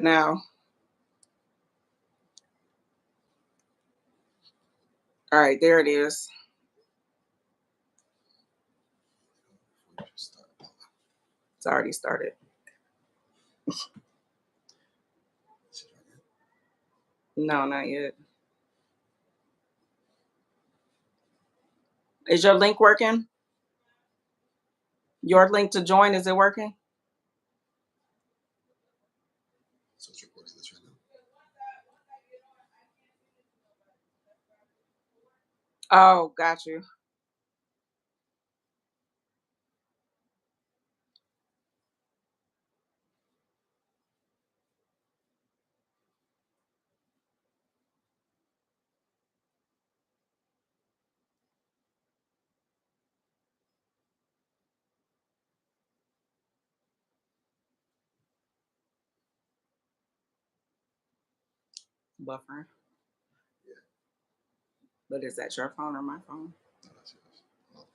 now. All right, there it is. It's already started. No, not yet. Is your link working? Your link to join, is it working? So it's recording this right now. Oh, got you. Buffering. Yeah. But is that your phone or my phone? No, that's yours. Oh.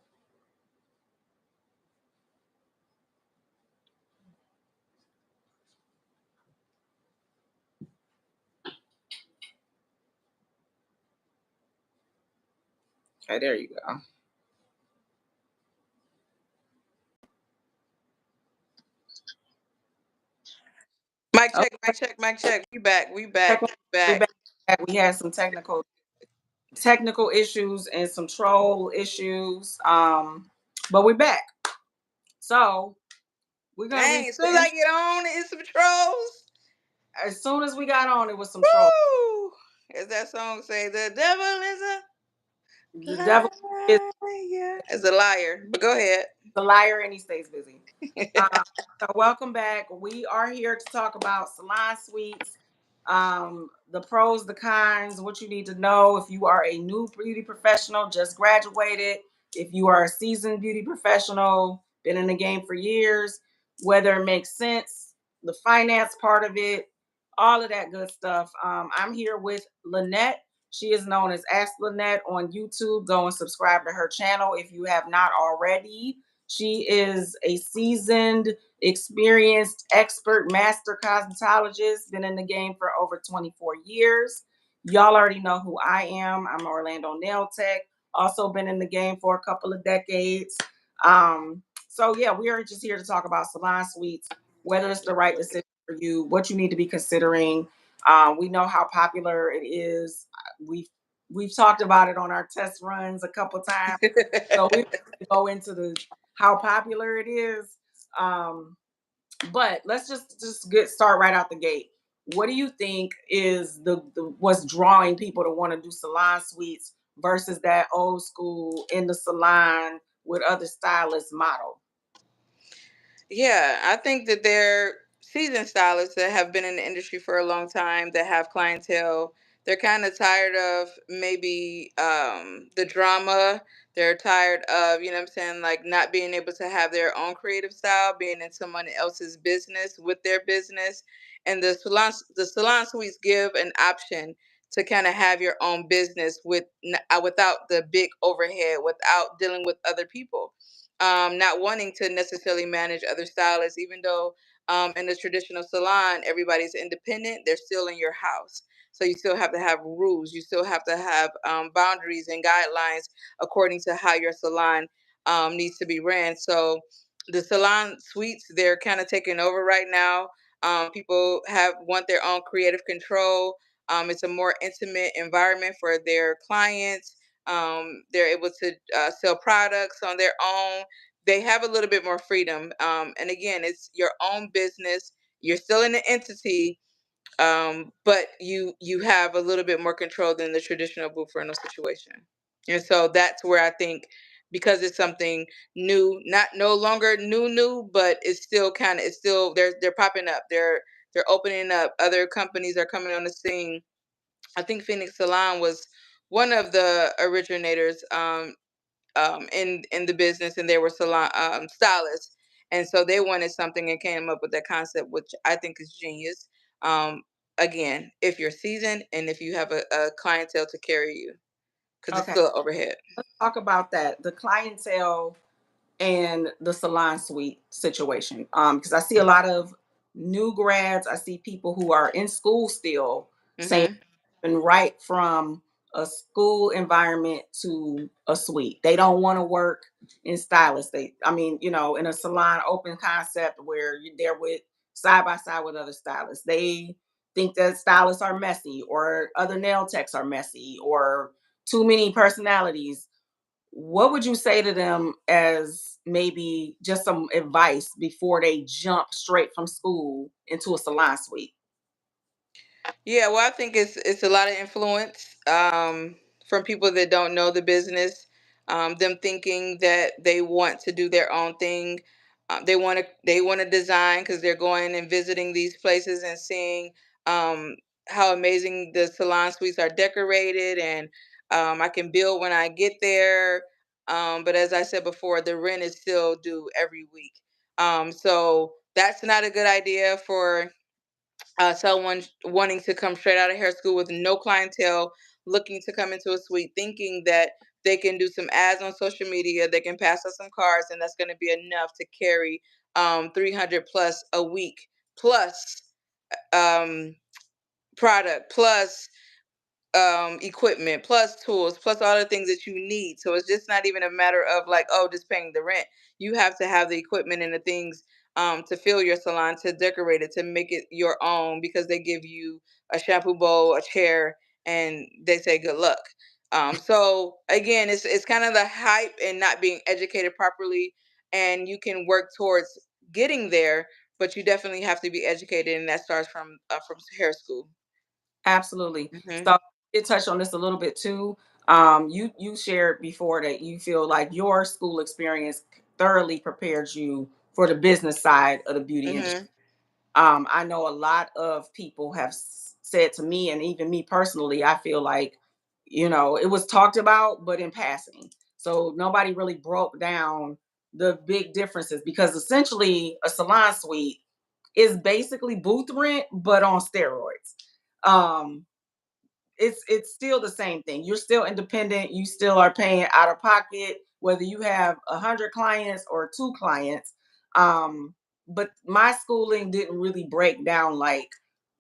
Okay, there you go. Mic check, mic check, mic check. We back. We back. We had some technical issues and some troll issues. But we're back. So we're gonna Dang, as soon as I get on, it's some trolls. As soon as we got on, it was some trolls. As that song say, the devil is the devil is a liar. But go ahead. The liar, and he stays busy. So welcome back. We are here to talk about salon suites, the pros, the cons, what you need to know if you are a new beauty professional, just graduated, if you are a seasoned beauty professional, been in the game for years, whether it makes sense, the finance part of it, all of that good stuff. I'm here with Lynette. She is known as Ask Lynette on YouTube. Go and subscribe to her channel if you have not already. She is a seasoned, experienced, expert master cosmetologist, been in the game for over 24 years. Y'all already know who I am. I'm Orlando Nail Tech, also been in the game for a couple of decades. So yeah, we are just here to talk about salon suites, whether it's the right decision for you, what you need to be considering. We know how popular it is. We've talked about it on our test runs a couple times. So we go into how popular it is. But let's just start right out the gate. What do you think is the what's drawing people to want to do salon suites versus that old school in the salon with other stylists model? Yeah, I think that they're seasoned stylists that have been in the industry for a long time, that have clientele. They're kind of tired of maybe the drama. They're tired of, you know what I'm saying, like not being able to have their own creative style, being in someone else's business with their business. And the salon suites give an option to kind of have your own business without the big overhead, without dealing with other people. Not wanting to necessarily manage other stylists, even though in the traditional salon, everybody's independent, they're still in your house. So you still have to have rules. You still have to have boundaries and guidelines according to how your salon needs to be ran. So the salon suites, they're kind of taking over right now. People want their own creative control. It's a more intimate environment for their clients. They're able to sell products on their own. They have a little bit more freedom. And again, it's your own business. You're still in the entity, but you have a little bit more control than the traditional booth rental situation. And so that's where I think, because it's something new, not no longer new, but it's still they're popping up. They're opening up. Other companies are coming on the scene. I think Phoenix Salon was one of the originators in the business, and they were salon stylists, and so they wanted something and came up with that concept, which I think is genius. Again, if you're seasoned and if you have a clientele to carry you, because it's still overhead. Let's talk about that, the clientele and the salon suite situation. Because I see a lot of new grads. I see people who are in school still saying, Mhm. and right from a school environment to a suite. They don't want to work in stylist. I mean, in a salon open concept where you're there with side by side with other stylists. They think that stylists are messy or other nail techs are messy or too many personalities. What would you say to them as maybe just some advice before they jump straight from school into a salon suite? Yeah, well, I think it's a lot of influence from people that don't know the business. Them thinking that they want to do their own thing. They want to design because they're going and visiting these places and seeing how amazing the salon suites are decorated, and I can build when I get there. But as I said before, the rent is still due every week. So that's not a good idea for someone wanting to come straight out of hair school with no clientele, looking to come into a suite, thinking that they can do some ads on social media, they can pass out some cards, and that's going to be enough to carry 300 plus a week, plus um, product, plus equipment, plus tools, plus all the things that you need. So it's just not even a matter of like, oh, just paying the rent. You have to have the equipment and the things to fill your salon, to decorate it, to make it your own, because they give you a shampoo bowl, a chair, and they say good luck. So again, it's kind of the hype and not being educated properly, and you can work towards getting there, but you definitely have to be educated, and that starts from hair school. Absolutely. Hmm. So it touched on this a little bit too. You shared before that you feel like your school experience thoroughly prepared you for the business side of the beauty industry. Hmm. I know a lot of people have said to me, and even me personally, I feel like, it was talked about, but in passing. So nobody really broke down the big differences because essentially a salon suite is basically booth rent, but on steroids. Um, it's still the same thing. You're still independent. You still are paying out of pocket, whether you have 100 clients or two clients. Um, but my schooling didn't really break down like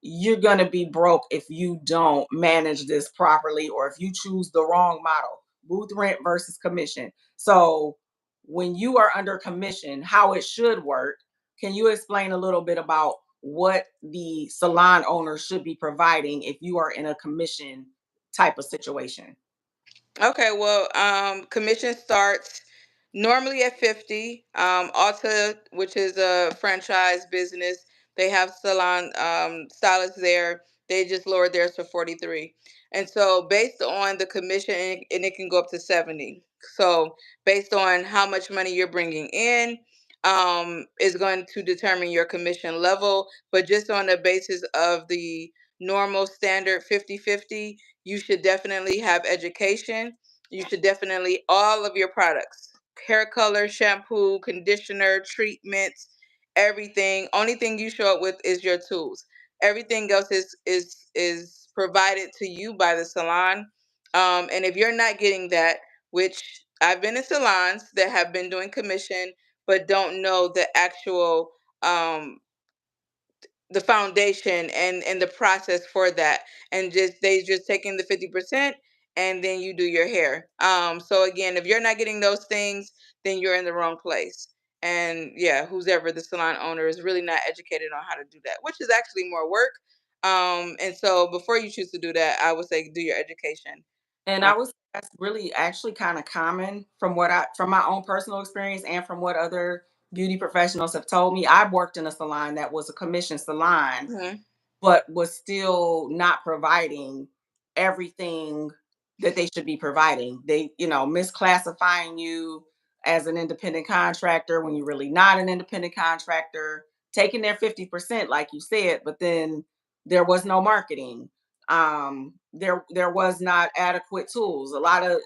you're gonna be broke if you don't manage this properly or if you choose the wrong model, booth rent versus commission. So when you are under commission, how it should work, can you explain a little bit about what the salon owner should be providing if you are in a commission type of situation? Okay, well, commission starts normally at 50. Alta, which is a franchise business, they have salon stylists there. They just lowered theirs to 43. And so based on the commission, and it can go up to 70. So based on how much money you're bringing in, is going to determine your commission level. But just on the basis of the normal standard 50-50, you should definitely have education. You should definitely all of your products, hair color, shampoo, conditioner, treatments, everything. Only thing you show up with is your tools. Everything else is provided to you by the salon. And if you're not getting that, which I've been in salons that have been doing commission but don't know the actual um the foundation and the process for that, and just taking the 50%, and then you do your hair. So again, if you're not getting those things, then you're in the wrong place. And yeah, who's ever the salon owner is really not educated on how to do that, which is actually more work. And so before you choose to do that, I would say do your education. And uh, I was that's really actually kind of common from my own personal experience and from what other beauty professionals have told me. I worked in a salon that was a commission salon mhm. but was still not providing everything that they should be providing. They, misclassifying you as an independent contractor when you're really not an independent contractor, taking their 50%, like you said, but then there was no marketing. There was not adequate tools, a lot of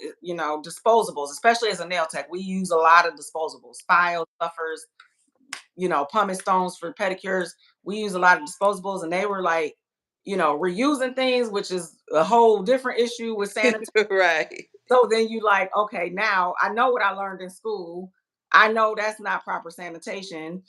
disposables, especially as a nail tech. We use a lot of disposables, files, buffers, pumice stones for pedicures. We use a lot of disposables, and they were like, reusing things, which is a whole different issue with sanitation. Right. So then you like, okay, now I know what I learned in school. I know that's not proper sanitation.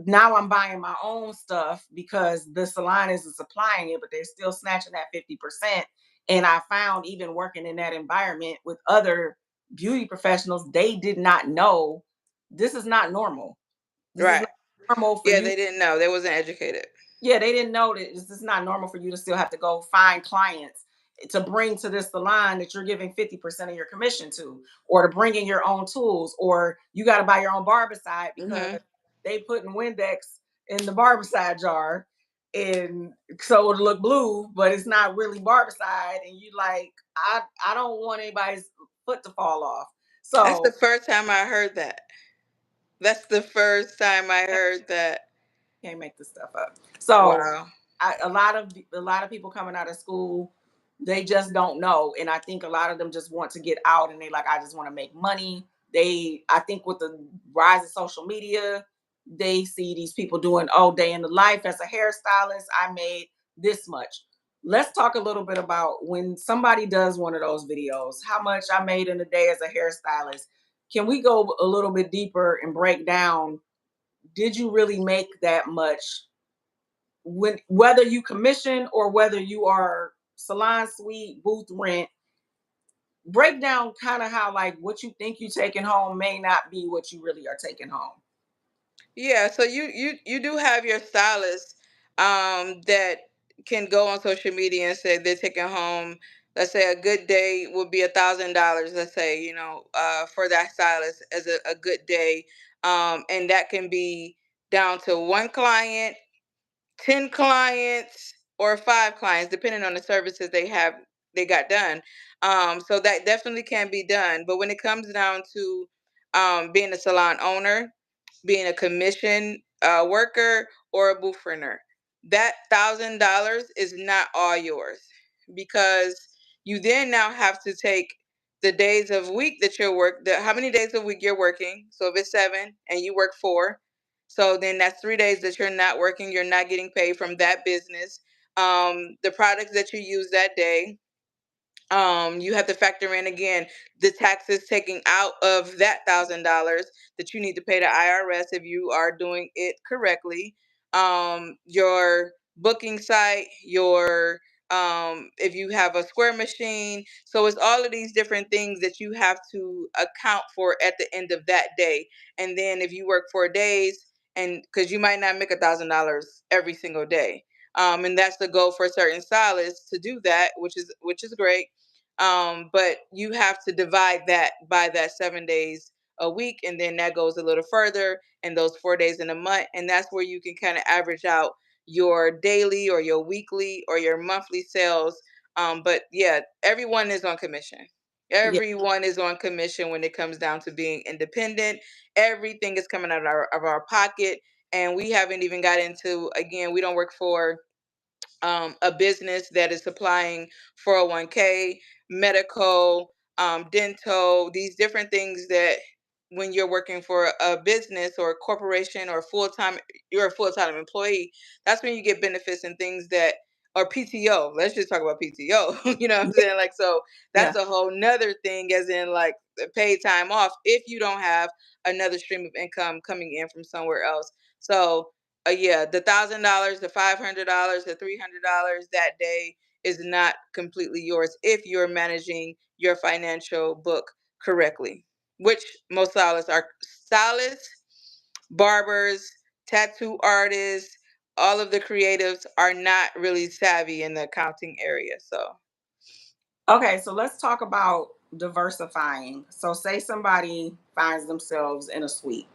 now I'm buying my own stuff because the salon isn't supplying it, but they're still snatching that 50%. And I found, even working in that environment with other beauty professionals, they did not know this is not normal. This is Right. not normal for Yeah, you. they didn't know. They wasn't educated. Yeah, they didn't know that this is not normal for you to still have to go find clients to bring to this salon that you're giving 50% of your commission to, or to bring in your own tools, or you got to buy your own barbicide because Hmm. they putting Windex in the barbicide jar, and so it'll look blue, but it's not really barbicide. And you like, I don't want anybody's foot to fall off. That's the So first time I heard that. That's the first time I heard that. can't make this stuff up. So Wow. a lot of people coming out of school, they just don't know, and I think a lot of them just want to get out, and they like, I just want to make money. I think with the rise of social media, they see these people doing, oh, day in the life as a hairstylist, I made this much. Let's talk a little bit about when somebody does one of those videos, how much I made in a day as a hairstylist. Can we go a little bit deeper and break down, did you really make that much, when whether you commission or whether you are salon suite booth rent? Break down kind of how, like, what you think you taking home may not be what you really are taking home. Yeah, so you do have your stylist that can go on social media and say they're taking home, let's say a good day would be $1,000, let's say, for that stylist as a good day. And that can be down to one client, 10 clients, or 5 clients, depending on the services they got done. So that definitely can be done. But when it comes down to being a salon owner, being a commission worker, or a booth renter, that $1,000 is not all yours, because you then now have to take the days of week that you're how many days a week you're working. So if it's 7 and you work 4, so then that's 3 days that you're not working, you're not getting paid from that business. The products that you use that day, you have to factor in again the taxes taking out of that $1,000 that you need to pay the IRS if you are doing it correctly. Your booking site, your if you have a square machine. So it's all of these different things that you have to account for at the end of that day. And then if you work 4 days, and because you might not make $1,000 every single day. And that's the goal for certain stylists to do that, which is great. But you have to divide that by that 7 days a week, and then that goes a little further, and those 4 days in a month, and that's where you can kind of average out your daily or your weekly or your monthly sales. But yeah, everyone is on commission. Yeah, Everyone is on commission when it comes down to being independent. Everything is coming out of our pocket, and we haven't even got into, again, we don't work for a business that is supplying 401k, medical, dental, these different things that when you're working for a business or a corporation or you're a full-time employee, that's when you get benefits and things that, or PTO. Let's just talk about PTO. You know what I'm yeah, saying? Like, so yeah. that's a whole nother thing, as in like the paid time off if you don't have another stream of income coming in from somewhere else. So yeah, the $1,000, the $500, the $300 that day is not completely yours if you're managing your financial book correctly. Which most stylists, barbers, tattoo artists, all of the creatives are not really savvy in the accounting area. So, Okay, so let's talk about diversifying. So say somebody finds themselves in a suite,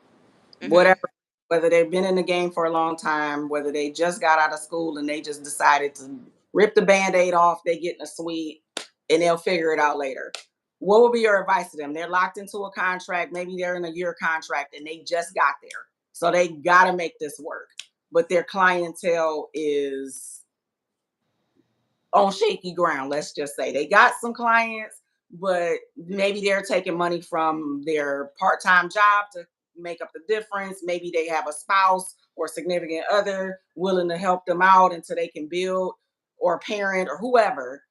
hmm. whatever, whether they've been in the game for a long time, whether they just got out of school and they just decided to rip the band-aid off, they get in a suite and they'll figure it out later. What would be your advice to them? They're locked into a contract, maybe they're in a year contract and they just got there. So they gotta make this work. But their clientele is on shaky ground. Let's just say they got some clients, but maybe they're taking money from their part-time job to make up the difference. Maybe they have a spouse or significant other willing to help them out until they can build, or a parent or whoever.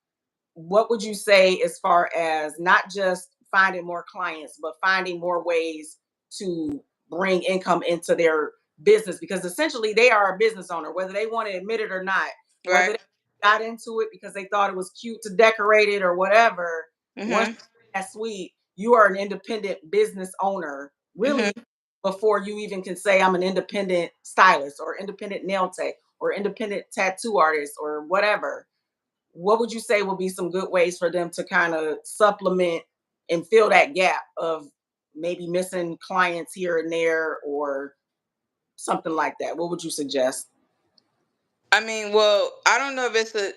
What would you say as far as not just finding more clients, but finding more ways to bring income into business, because essentially they are a business owner, whether they want to admit it or not, whether Right. they got into it because they thought it was cute to decorate it or whatever. Once Mhm. that suite, you are an independent business owner, Mhm. really, before you even can say I'm an independent stylist or independent nail tech or independent tattoo artist or whatever. What would you say would be some good ways for them to kind of supplement and fill that gap of maybe missing clients here and there or something like that? What would you suggest? I mean, well, I don't know if it's a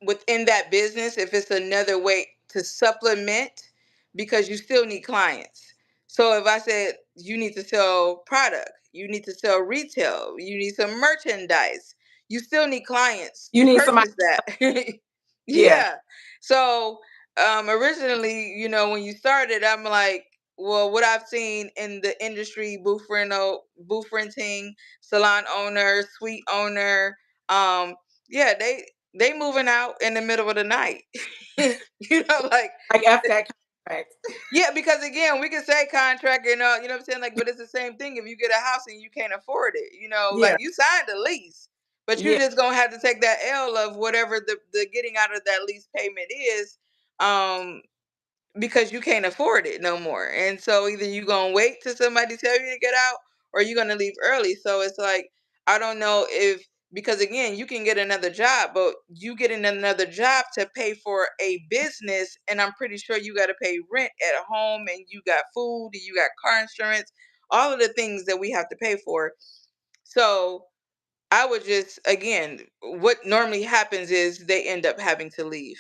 within that business, if it's another way to supplement, because you still need clients. So if I said you need to sell product, you need to sell retail, you need some merchandise, you still need clients You to need somebody. purchase that. Yeah, Yeah. So originally, when you started, I'm like, well, what I've seen in the industry, booth renting, salon owner, suite owner, um yeah, they moving out in the middle of the night. Like, like F that contract. yeah, because again, we can say contract and you know what I'm saying, like, but it's the same thing. If you get a house and you can't afford it, like, Yeah, you signed a lease, but you yeah, just gonna have to take that L of whatever the getting out of that lease payment is. um because you can't afford it no more. And so either you gonna wait till somebody tell you to get out, or you're gonna leave early. So it's like, I don't know if, because again, you can get another job, but you getting another job to pay for a business, and I'm pretty sure you got to pay rent at home, and you got food, and you got car insurance, all of the things that we have to pay for. So I would just, again, what normally happens is they end up having to leave,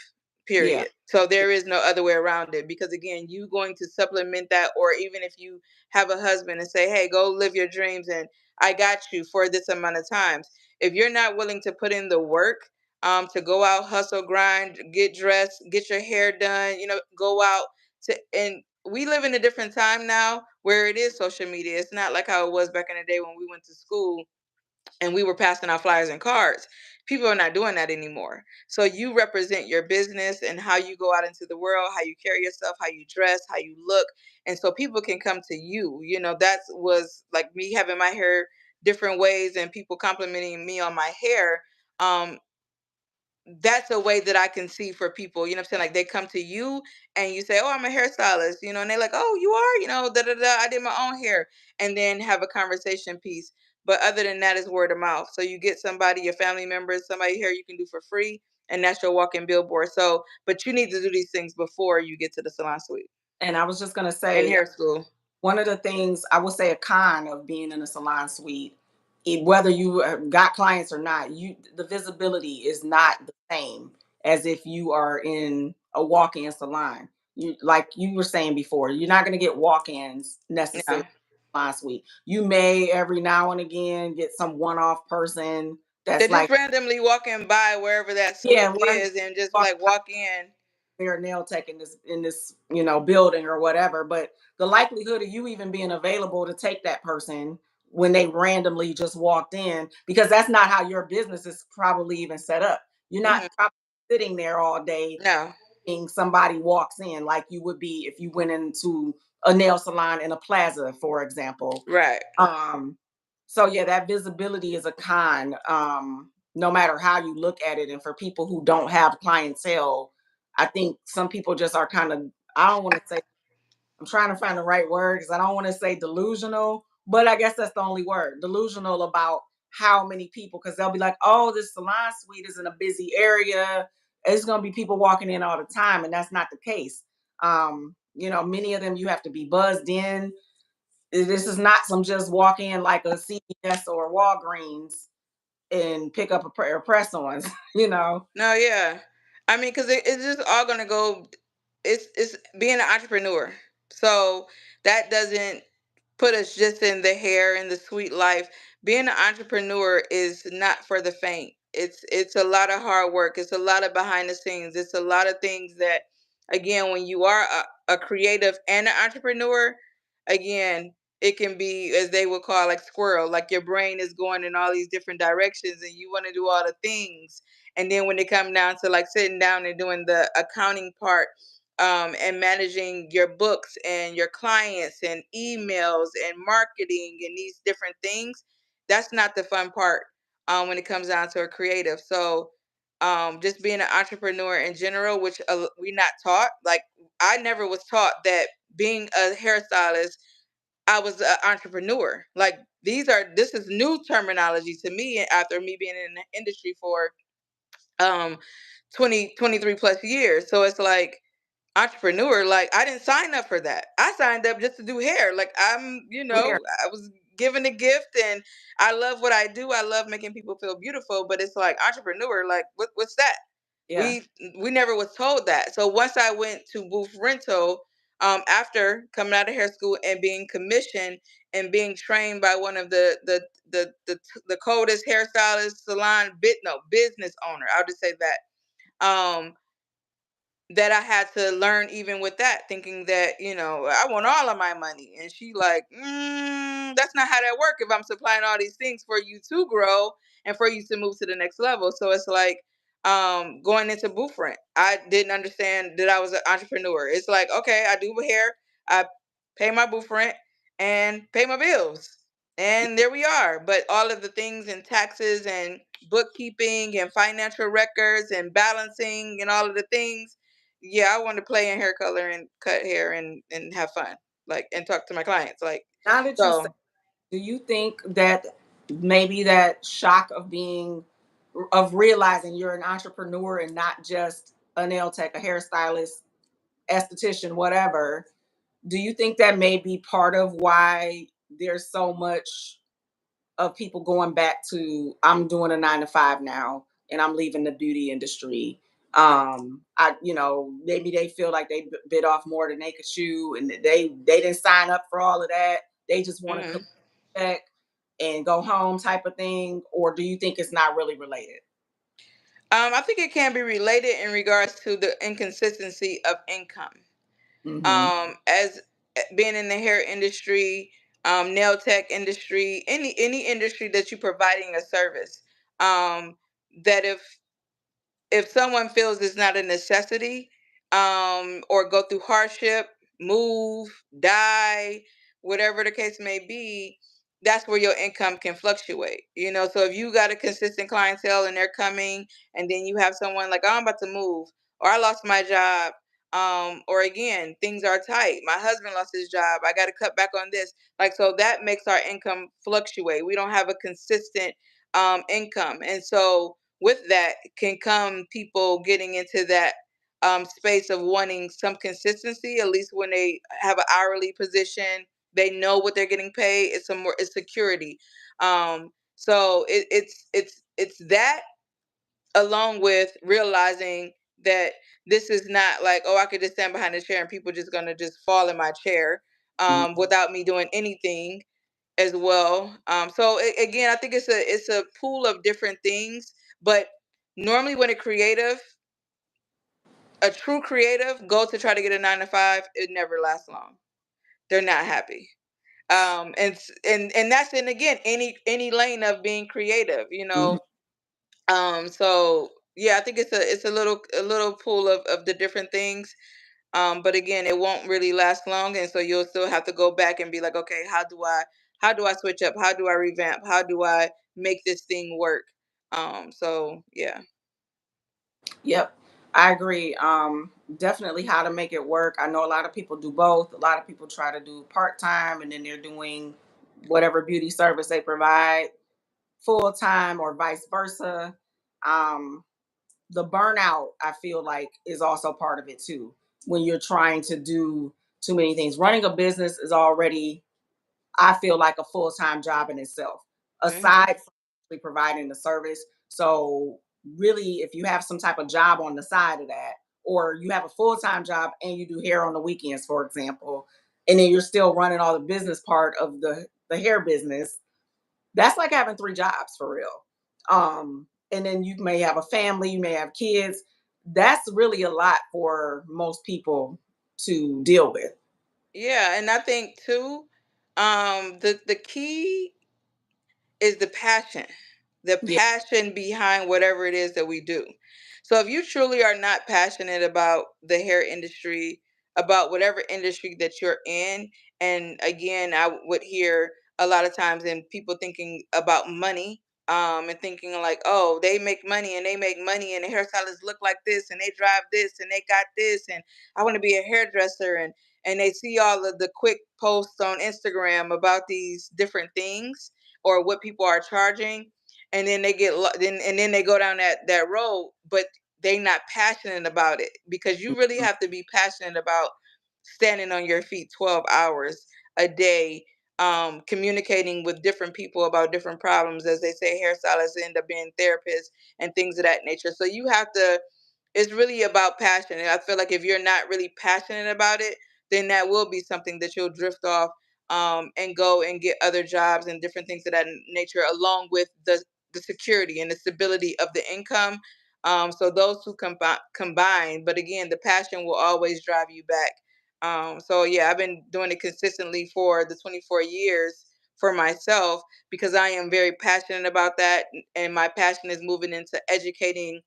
yeah. period. So there is no other way around it, because again, you going to supplement that, or even if you have a husband and say, hey, go live your dreams and I got you for this amount of times. If you're not willing to put in the work, to go out, hustle, grind, get dressed, get your hair done, go out and we live in a different time now where it is social media. It's not like how it was back in the day when we went to school and we were passing out flyers and cards. People are not doing that anymore. So you represent your business and how you go out into the world, how you carry yourself, how you dress, how you look. And so people can come to you. That was like me having my hair different ways and people complimenting me on my hair. Um, that's a way that I can see for people, you know what I'm saying? Like, they come to you and you say, oh, I'm a hairstylist, and they're like, oh, you are, da da da, I did my own hair, and then have a conversation piece. But other than that, is word of mouth. So you get somebody, your family members, somebody here you can do for free, and that's your walking billboard. So, but you need to do these things before you get to the salon suite And I was just gonna and say, hair school. one of the things I would say a con of being in a salon suite, whether you got clients or not, the visibility is not the same as if you are in a walk-in salon. You, like you were saying before, you're not going to get walk-ins necessarily Yeah. in a salon suite. You may every now and again get some one-off person They're that's just like, randomly walking by wherever that yeah, suite is and just walk like walk in. their nail tech in this building or whatever, but the likelihood of you even being available to take that person when they randomly just walked in, because that's not how your business is probably even set up. You're not Hmm. probably sitting there all day No. and somebody walks in like you would be if you went into a nail salon in a plaza, for example. Right. um so yeah, that visibility is a con, no matter how you look at it. And for people who don't have clientele, I think some people just are kind of, I don't want to say, I'm trying to find the right word because I don't want to say delusional, but I guess that's the only word, delusional, about how many people, because they'll be like, oh, this salon suite is in a busy area, it's going to be people walking in all the time, and that's not the case. Many of them you have to be buzzed in. This is not some just walk in like a CVS or Walgreens and pick up a pair of press-ons, you know. No, yeah. I mean, because it's just all gonna go. It's being an entrepreneur. So that doesn't put us just in the hair and the sweet life. Being an entrepreneur is not for the faint. It's a lot of hard work. It's a lot of behind the scenes. It's a lot of things that, again, when you are a creative and an entrepreneur, again, it can be, as they would call, like squirrel. Like, your brain is going in all these different directions, and you want to do all the things. And then when it comes down to like sitting down and doing the accounting part, and managing your books and your clients and emails and marketing and these different things, that's not the fun part when it comes down to a creative. So just being an entrepreneur in general, which we not taught. Like I never was taught that being a hairstylist, I was an entrepreneur. Like this is new terminology to me after me being in the industry for um 23 plus years. So it's like entrepreneur, like I didn't sign up for that. I signed up just to do hair. Like Hair. I was given a gift and I love what I do. I love making people feel beautiful, but it's like entrepreneur, like what's that? Yeah. We never was told that. So once I went to booth rental, after coming out of hair school and being commissioned and being trained by one of the coldest hairstylist salon business owner, I'll just say that. That I had to learn even with that, thinking that, I want all of my money. And she like, that's not how that work if I'm supplying all these things for you to grow and for you to move to the next level. So it's like going into booth rent. I didn't understand that I was an entrepreneur. It's like, okay, I do hair, I pay my booth rent and pay my bills. And there we are. But all of the things and taxes and bookkeeping and financial records and balancing and all of the things, yeah, I want to play in hair color and cut hair and have fun, like, and talk to my clients, like, Now that you say, so. do you think that maybe that shock of realizing you're an entrepreneur and not just a nail tech, a hairstylist, esthetician, whatever, do you think that may be part of why there's so much of people going back to I'm doing a 9 to 5 now and I'm leaving the beauty industry? Maybe they feel like they bit off more than they could chew, and they didn't sign up for all of that. They just want to Mhm. check and go home type of thing. Or do you think it's not really related? I think it can be related in regards to the inconsistency of income. Mm-hmm. As being in the hair industry, nail tech industry, any industry that you're providing a service, that if someone feels it's not a necessity, or go through hardship, move, die, whatever the case may be, that's where your income can fluctuate. So if you got a consistent clientele and they're coming, and then you have someone like, oh, I'm about to move, or I lost my job, or again, things are tight. My husband lost his job. I got to cut back on this. Like, so that makes our income fluctuate. We don't have a consistent income. And so with that can come people getting into that space of wanting some consistency, at least when they have an hourly position, they know what they're getting paid. It's security. So it's that, along with realizing that this is not like, oh, I could just stand behind the chair and people just gonna just fall in my chair without me doing anything as well. So again, I think it's a pool of different things. But normally, when a true creative, goes to try to get a 9 to 5, it never lasts long. They're not happy. And that's in, again, any lane of being creative. Mm-hmm. So yeah, I think it's a little pool of the different things. But again, it won't really last long, and so you'll still have to go back and be like, okay, how do I switch up? How do I revamp? How do I make this thing work? So yeah. Yep, I agree. Definitely how to make it work. I know a lot of people do both. A lot of people try to do part time and then they're doing whatever beauty service they provide full time or vice versa. Um, the burnout, I feel like, is also part of it too. When you're trying to do too many things, running a business is already, I feel like, a full time job in itself, Hmm. aside from actually providing the service. So, really, if you have some type of job on the side of that, or you have a full time job and you do hair on the weekends, for example, and then you're still running all the business part of the hair business, that's like having 3 jobs for real. And then you may have a family, you may have kids. That's really a lot for most people to deal with. Yeah, and I think too, the key is the Yeah. passion behind whatever it is that we do. So if you truly are not passionate about the hair industry, about whatever industry that you're in, and again, I would hear a lot of times, and people thinking about money, and thinking like, oh, they make money and they make money and the hairstylists look like this and they drive this and they got this and I want to be a hairdresser, and they see all of the quick posts on Instagram about these different things or what people are charging, and then they then they go down that road, but they not passionate about it, because you really have to be passionate about standing on your feet 12 hours a day, communicating with different people about different problems. As they say, hairstylists end up being therapists and things of that nature. So you have to, it's really about passion. And I feel like if you're not really passionate about it, then that will be something that you'll drift off, and go and get other jobs and different things of that nature, along with the security and the stability of the income. So those two combine, but again, the passion will always drive you back. So yeah, I've been doing it consistently for the 24 years for myself, because I am very passionate about that, and my passion is moving into educating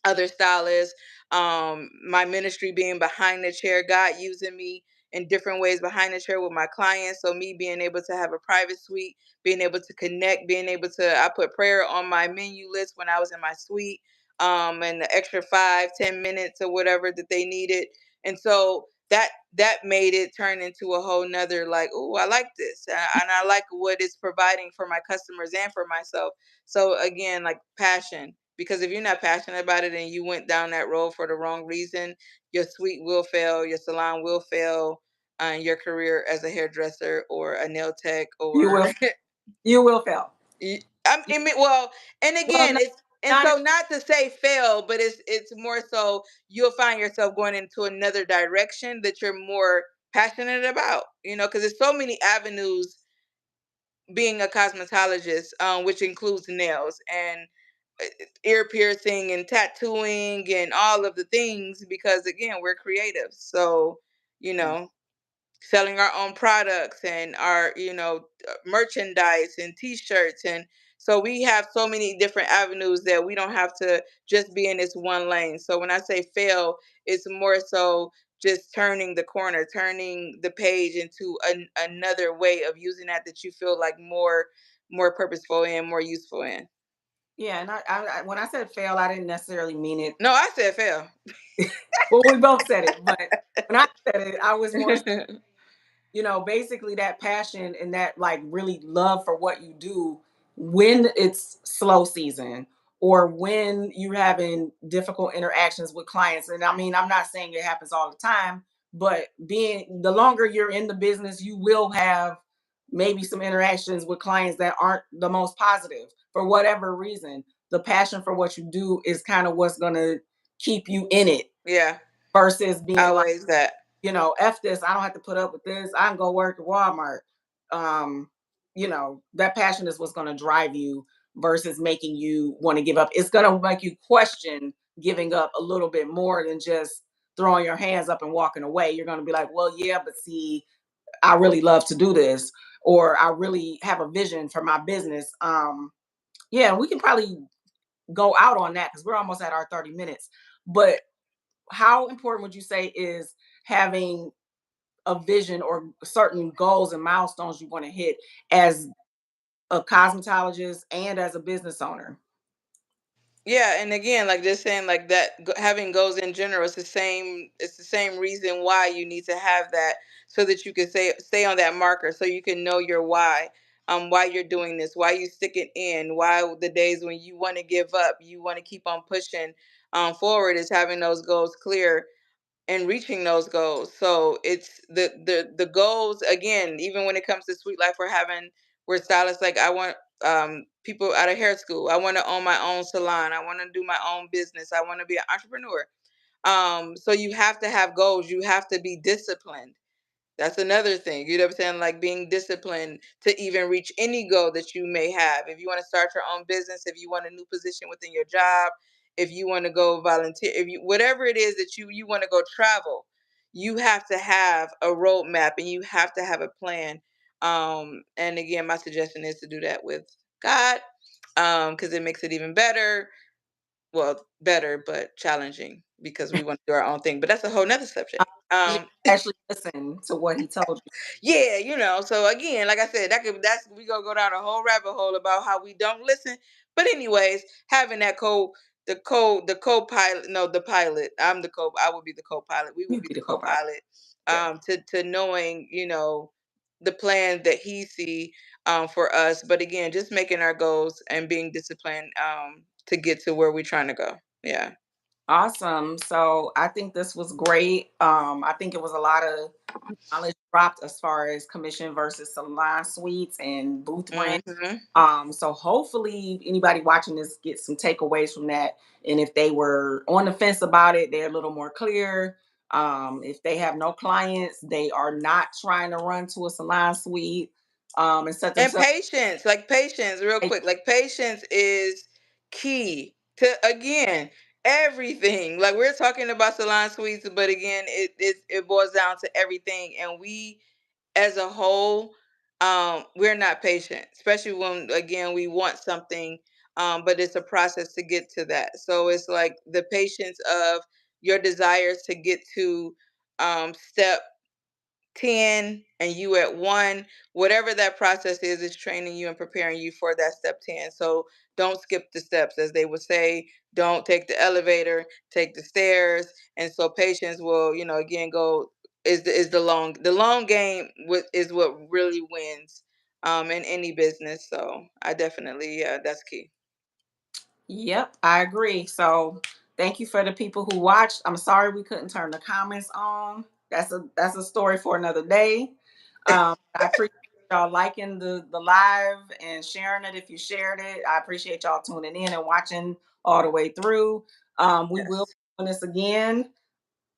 other stylists. My ministry being behind the chair, God using me in different ways behind the chair with my clients. So me being able to have a private suite, being able to connect, being able to, I put prayer on my menu list when I was in my suite, and the extra 5-10 minutes or whatever that they needed. And so that made it turn into a whole nother, like, oh, I like this, and I like what it's providing for my customers and for myself. So again, like passion, because if you're not passionate about it and you went down that road for the wrong reason, your suite will fail, your salon will fail, your career as a hairdresser or a nail tech You or will you will fail. I mean, well, and Well, again, it's, and not so not to say fail, but it's more so you'll find yourself going into another direction that you're more passionate about, because there's so many avenues being a cosmetologist, which includes nails and ear piercing and tattooing and all of the things, because again, we're creative. So, you know, selling our own products and our, merchandise and t-shirts, and so we have so many different avenues that we don't have to just be in this one lane. So when I say fail, it's more so just turning the corner, turning the page into another way of using that you feel like more purposeful and more useful in. yeah, and when I said fail, I didn't necessarily mean it. No, I said fail. Well, we both said it, but when I said it, I was more, basically that passion and that like really love for what you do when it's slow season or when you're having difficult interactions with clients. And I mean, I'm not saying it happens all the time, but being the longer you're in the business, you will have maybe some interactions with clients that aren't the most positive for whatever reason. The passion for what you do is kind of what's going to keep you in it Yeah, versus being like, always that. F this, I don't have to put up with this. I can go work at Walmart. Um, that passion is what's going to drive you versus making you want to give up. It's going to make you question giving up a little bit more than just throwing your hands up and walking away. You're going to be like, well, yeah, but see, I really love to do this, or I really have a vision for my business. Yeah, we can probably go out on that because we're almost at our 30 minutes. But how important would you say is having a vision or certain goals and milestones you want to hit as a cosmetologist and as a business owner? Yeah, and again, like just saying like that, having goals in general, it's the same. It's the same reason why you need to have that, so that you can stay on that marker, so you can know your why, why you're doing this, why you stick it in, why the days when you want to give up, you want to keep on pushing, forward, is having those goals clear and reaching those goals. So it's the goals, again, even when it comes to Sweet Life, we're stylists, like I want people out of hair school. I want to own my own salon. I want to do my own business. I want to be an entrepreneur. So you have to have goals. You have to be disciplined. That's another thing. You know what I'm saying? Like being disciplined to even reach any goal that you may have. If you want to start your own business, if you want a new position within your job, if you want to go volunteer, if you whatever it is that you want to go travel, you have to have a roadmap and you have to have a plan. And again, my suggestion is to do that with God, because it makes it even better. well, better but challenging because we want to do our own thing. But that's a whole nother subject. You actually listen to what he told you. Yeah, so again, like I said, that's we gonna go down a whole rabbit hole about how we don't listen. But anyways, having that the co-pilot, no, the pilot, I will be the co-pilot, we will You be be the the co-pilot. co-pilot, Yeah. to knowing, the plan that he see, for us. But again, just making our goals and being disciplined, to get to where we're trying to go. Yeah. Awesome. So I think this was great. I think it was a lot of knowledge dropped as far as commission versus salon suites and booth rent. Hmm. So hopefully anybody watching this gets some takeaways from that. And if they were on the fence about it, they're a little more clear. If they have no clients, they are not trying to run to a salon suite and set And themselves. patience, real quick, like patience is key to, again, everything. Like we're talking about salon suites, but again, it boils down to everything. And we, as a whole, we're not patient, especially when, again, we want something, but it's a process to get to that. So it's like the patience of your desires to get to, step 10 and you at 1, whatever that process is training you and preparing you for that step 10. So don't skip the steps, as they would say. Don't take the elevator, take the stairs. And so patience will, again, go, is the long game, is what really wins, in any business. So I definitely, yeah, that's key. Yep, I agree. So thank you for the people who watched. I'm sorry we couldn't turn the comments on. That's a story for another day. I appreciate y'all liking the live and sharing it if you shared it. I appreciate y'all tuning in and watching all the way through. We will Yes. be doing this again.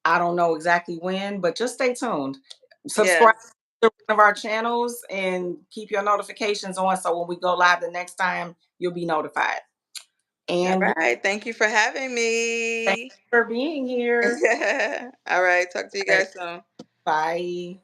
I don't know exactly when, but just stay tuned. Subscribe Yes. to one of our channels and keep your notifications on so when we go live the next time, you'll be notified. All And right. Thank you for having thank me. you for being here. All right. Talk to you All right, guys soon. bye.